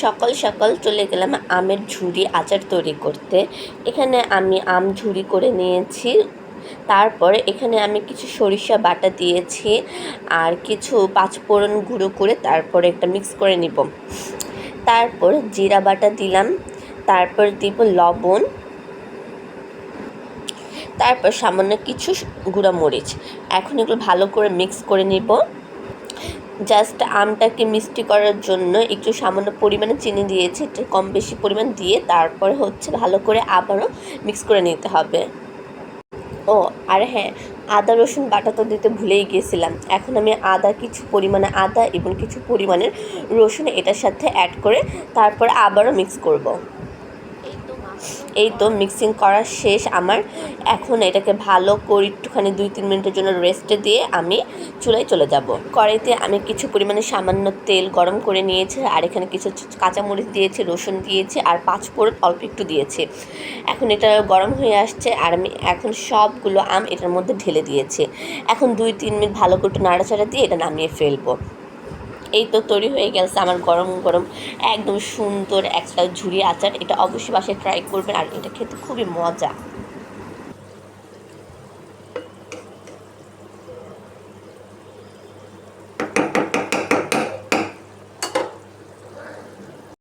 সকাল সকাল চলে গেলাম আমের ঝুরি আচার তৈরি করতে। এখানে আমি আম ঝুরি করে নিয়েছি। তারপরে এখানে আমি কিছু সরিষা বাটা দিয়েছি আর কিছু পাঁচফোড়ন গুঁড়ো করে তারপরে একটা মিক্স করে নিব। তারপর জিরা বাটা দিলাম, তারপর দিব লবণ, তারপর সামান্য কিছু গুঁড়া মরিচ। এখন এগুলো ভালো করে মিক্স করে নিব। জাস্ট আমটাকে মিষ্টি করার জন্য একটু সামান্য পরিমাণে চিনি দিয়েছি, একটু কম বেশি পরিমাণ দিয়ে তারপরে ভালো করে আবারও মিক্স করে নিতে হবে। ও আর হ্যাঁ, আদা রসুন বাটা তো দিতে ভুলেই গিয়েছিলাম। এখন আমি কিছু পরিমাণে আদা এবং কিছু পরিমাণের রসুন এটার সাথে অ্যাড করে তারপরে আবারও মিক্স করব। এই তো মিক্সিং করা শেষ আমার। এখন এটাকে ভালো করে একটুখানি 2-3 মিনিটের জন্য রেস্টে দিয়ে আমি চুলায় চলে যাব। কড়াইতে আমি কিছু পরিমাণে সামান্য তেল গরম করে নিয়েছি আর এখানে কিছু কাঁচামরিচ দিয়েছি, রসুন দিয়েছি আর পাঁচফোড়ন অল্প একটু দিয়েছি। এখন এটা গরম হয়ে আসছে আর আমি এখন সবগুলো আম এটার মধ্যে ঢেলে দিয়েছি। এখন 2-3 মিনিট ভালো করে একটু নাড়াচাড়া দিয়ে এটা নামিয়ে ফেলবো। এই তো তৈরি হয়ে গেছে আমার গরম গরম একদম সুন্দর একটা ঝুরি আচার। এটা অবশ্যই বাসায় ট্রাই করবেন আর এটা খেতে খুবই মজা।